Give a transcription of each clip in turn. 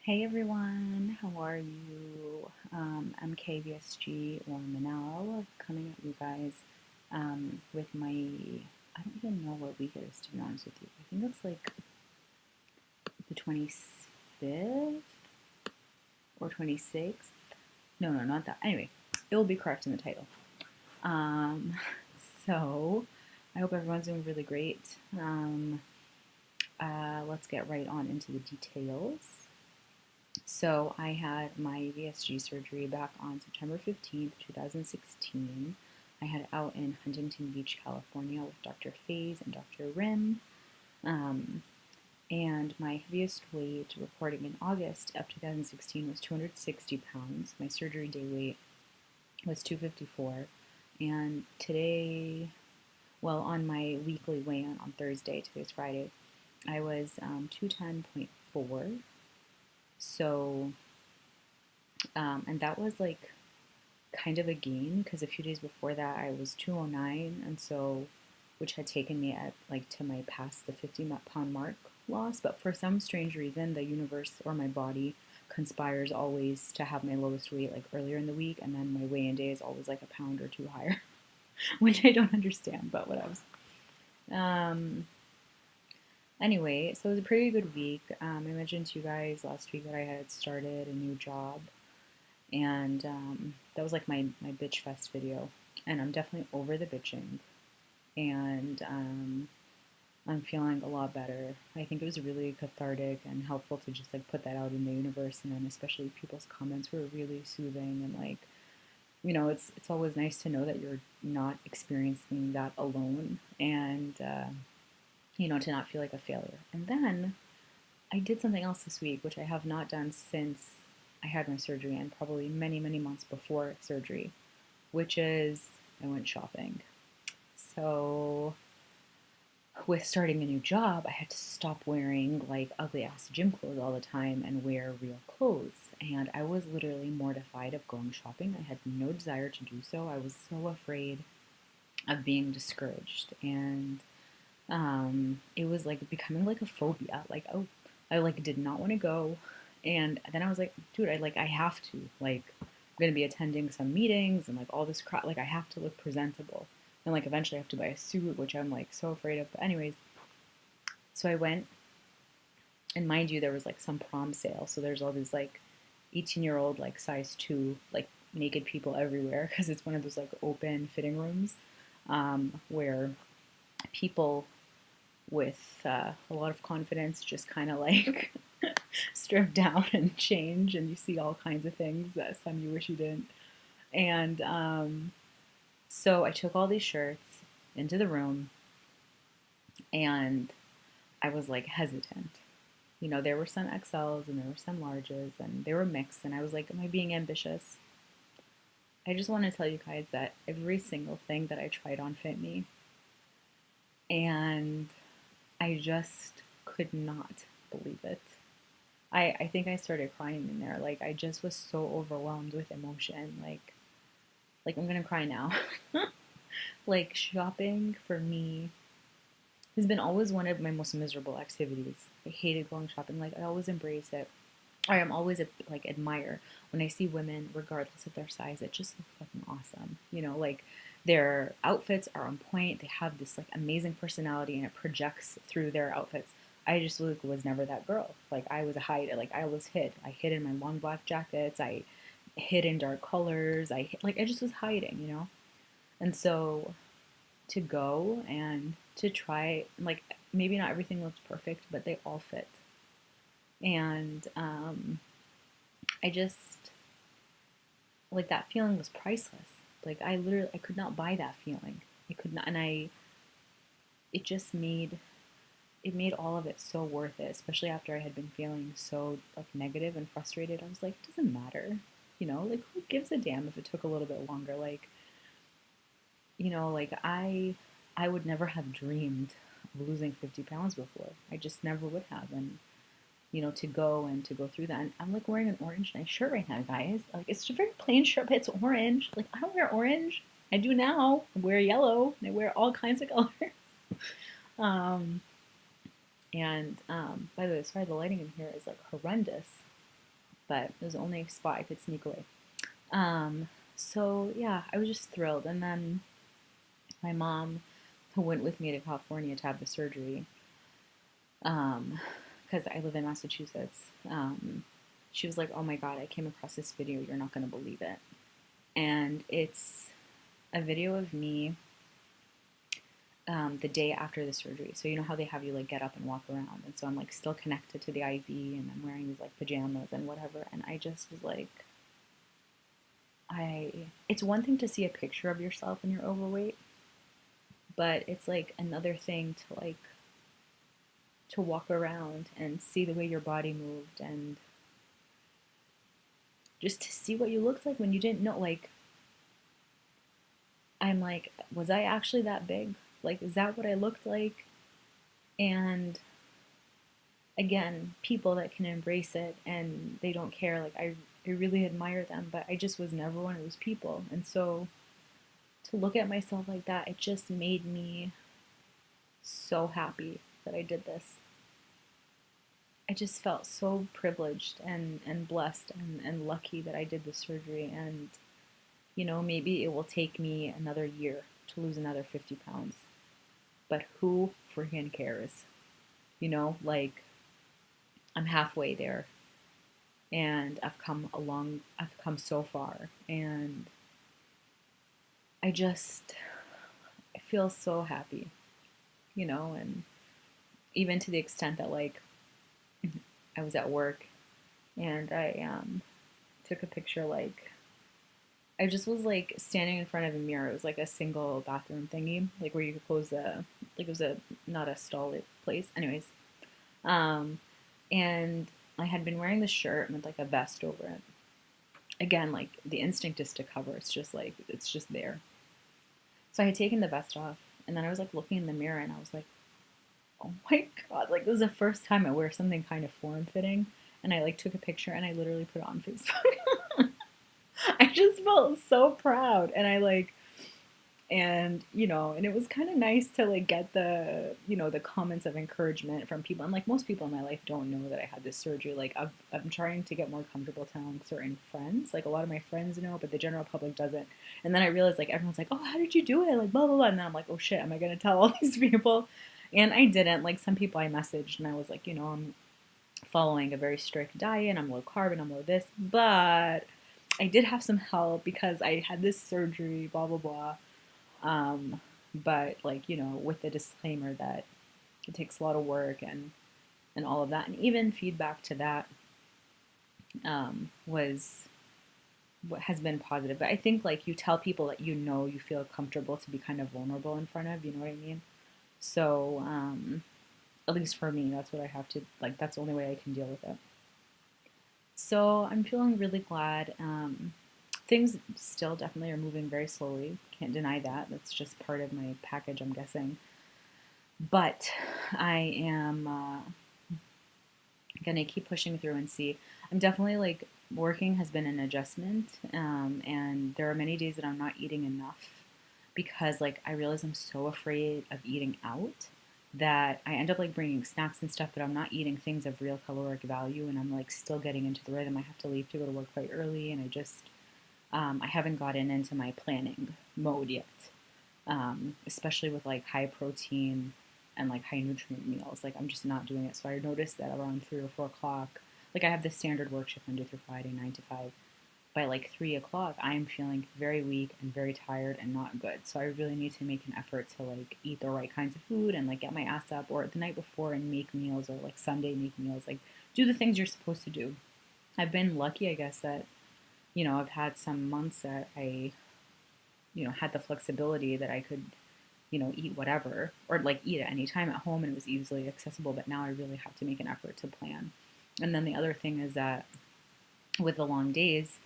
Hey everyone, how are you? I'm KVSG or Manal coming at you guys with my, I don't even know what week it is to be honest with you. I think it's like the 25th or 26th. No, not that. Anyway, it will be correct in the title. Um, so I hope everyone's doing really great. Let's get right on into the details. So I had my VSG surgery back on September 15th, 2016. I had it out in Huntington Beach, California with Dr. Faze and Dr. Rim. Um, and my heaviest weight reporting in August of 2016 was 260 pounds. My surgery day weight was 254. And today, well, on my weekly weigh-in on Thursday, today's Friday, I was 210.4. So and that was like kind of a gain because a few days before that I was 209, and so which had taken me at like to my past the 50-pound mark loss. But for some strange reason, the universe or my body conspires always to have my lowest weight like earlier in the week, and then my weigh-in day is always like a pound or two higher, which I don't understand, but what else. Um, anyway, so it was a pretty good week. I mentioned to you guys last week that I had started a new job, and that was like my bitch fest video, and I'm definitely over the bitching, and I'm feeling a lot better. I think it was really cathartic and helpful to just like put that out in the universe, and then especially people's comments were really soothing, and like, it's always nice to know that you're not experiencing that alone, and to not feel like a failure. And then I did something else this week, which I have not done since I had my surgery and probably many, many months before surgery, which is I went shopping. So, with starting a new job, I had to stop wearing like ugly ass gym clothes all the time and wear real clothes. And I was literally mortified of going shopping. I had no desire to do so. I was so afraid of being discouraged. And it was like becoming like a phobia. Like, oh, I like did not want to go. And then I was like, dude, I have to. Like, I'm gonna be attending some meetings and like all this crap. Like, I have to look presentable. And like eventually I have to buy a suit, which I'm like so afraid of. But anyways, so I went, and mind you, there was like some prom sale. So there's all these like 18-year-old like size two like naked people everywhere because it's one of those like open fitting rooms where people with a lot of confidence just kind of like strip down and change, and you see all kinds of things that some you wish you didn't. And so I took all these shirts into the room, and I was like hesitant. There were some XLs and there were some larges and they were mixed, and I was like, am I being ambitious? I just want to tell you guys that every single thing that I tried on fit me, and I just could not believe it. I think I started crying in there. Like I just was so overwhelmed with emotion. Like I'm gonna cry now. Like shopping for me has been always one of my most miserable activities. I hated going shopping. Like I always embrace it. I am always like admire when I see women, regardless of their size, that just look fucking awesome. Like their outfits are on point. They have this like amazing personality, and it projects through their outfits. I just like, was never that girl. Like I was a hide. Like I was hid. I hid in my long black jackets. I hid in dark colors. I just was hiding. And so to go and to try, like, maybe not everything looks perfect, but they all fit. And I just, like, that feeling was priceless. Like, I could not buy that feeling. I could not, and it just made all of it so worth it, especially after I had been feeling so, like, negative and frustrated. I was like, it doesn't matter. Like, who gives a damn if it took a little bit longer? Like, like I would never have dreamed of losing 50 pounds before. I just never would have. And to go through that. And I'm like wearing an orange nice shirt right now, guys. Like it's just a very plain shirt, but it's orange. Like I don't wear orange. I do now. I wear yellow. And I wear all kinds of colors. um, and by the way, sorry, the lighting in here is like horrendous. but it was the only spot I could sneak away. Um, so yeah, I was just thrilled. And then my mom, who went with me to California to have the surgery, because I live in Massachusetts, she was like, "Oh my God, I came across this video. You're not going to believe it." And it's a video of me the day after the surgery. So you know how they have you like get up and walk around, and so I'm like still connected to the IV, and I'm wearing these like pajamas and whatever, and I just was like, it's one thing to see a picture of yourself when you're overweight, but it's like another thing to like to walk around and see the way your body moved, and just to see what you looked like when you didn't know. Like, I'm like, was I actually that big? Like, is that what I looked like? And again, people that can embrace it and they don't care, like I really admire them, but I just was never one of those people. And so to look at myself like that, it just made me so happy that I did this. I just felt so privileged and blessed and lucky that I did the surgery. And, you know, maybe it will take me another year to lose another 50 pounds. But who freaking cares? You know, like I'm halfway there and I've come so far. And I just, I feel so happy, you know, and even to the extent that like I was at work and I took a picture like I just was like standing in front of a mirror. It was like a single bathroom thingy, like where you could close the like it was a not a stall place. Anyways, um, and I had been wearing the shirt with like a vest over it. Again, like the instinct is to cover. It's just like it's just there. So I had taken the vest off, and then I was like looking in the mirror, and I was like, "Oh my God!" Like this is the first time I wear something kind of form fitting, and I like took a picture and I literally put it on Facebook. I just felt so proud, and I like, and you know, and it was kind of nice to like get the you know the comments of encouragement from people. And like most people in my life don't know that I had this surgery. Like I'm trying to get more comfortable telling certain friends. Like a lot of my friends know, but the general public doesn't. And then I realized like everyone's like, "Oh, how did you do it?" Like blah blah blah. And then I'm like, "Oh shit, am I gonna tell all these people?" And I didn't. Like some people I messaged, and I was like, you know, I'm following a very strict diet. I'm low carb and I'm low this, but I did have some help because I had this surgery, blah blah blah. But like you know, with the disclaimer that it takes a lot of work and all of that, and even feedback to that was what has been positive. But I think like you tell people that you know you feel comfortable to be kind of vulnerable in front of, you know what I mean? So at least for me, that's what I have to like. That's the only way I can deal with it. So I'm feeling really glad. Things still definitely are moving very slowly. Can't deny that. That's just part of my package, I'm guessing. But I am gonna keep pushing through and see. I'm definitely like working has been an adjustment, and there are many days that I'm not eating enough because like I realize I'm so afraid of eating out that I end up like bringing snacks and stuff, but I'm not eating things of real caloric value, and I'm like still getting into the rhythm. I have to leave to go to work quite early, and I haven't gotten into my planning mode yet, especially with like high protein and like high nutrient meals. Like I'm just not doing it. So I noticed that around 3 or 4 o'clock, like I have this standard work shift Monday through Friday, 9 to 5. By like 3 o'clock, I am feeling very weak and very tired and not good. So I really need to make an effort to like eat the right kinds of food and like get my ass up or the night before and make meals or like Sunday make meals. Like do the things you're supposed to do. I've been lucky, I guess, that you know I've had some months that I you know had the flexibility that I could you know eat whatever or like eat at any time at home and it was easily accessible. But now I really have to make an effort to plan. And then the other thing is that with the long days,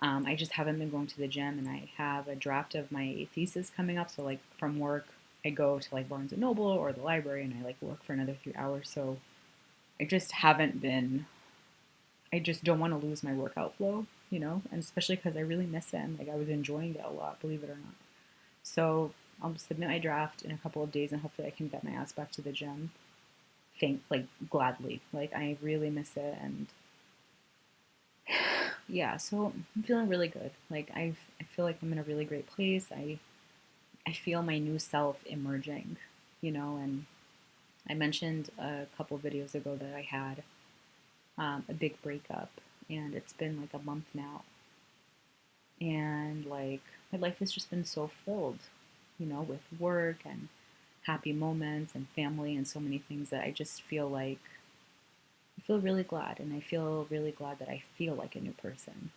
I just haven't been going to the gym, and I have a draft of my thesis coming up. So like from work, I go to like Barnes and Noble or the library, and I like work for another 3 hours. So I just haven't been. I just don't want to lose my workout flow, you know, and especially because I really miss it and like I was enjoying it a lot, believe it or not. So I'll submit my draft in a couple of days, and hopefully I can get my ass back to the gym. Think like gladly, like I really miss it, and yeah, so I'm feeling really good. Like I feel like I'm in a really great place. I feel my new self emerging, and I mentioned a couple videos ago that I had a big breakup, and it's been like a month now, and like my life has just been so filled, with work and happy moments and family and so many things that I just feel like I feel really glad, and I feel really glad that I feel like a new person.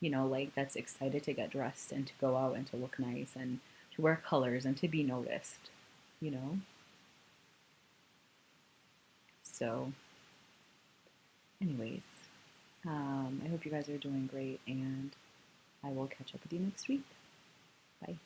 Like that's excited to get dressed and to go out and to look nice and to wear colors and to be noticed, you know? So, anyways, I hope you guys are doing great, and I will catch up with you next week. Bye.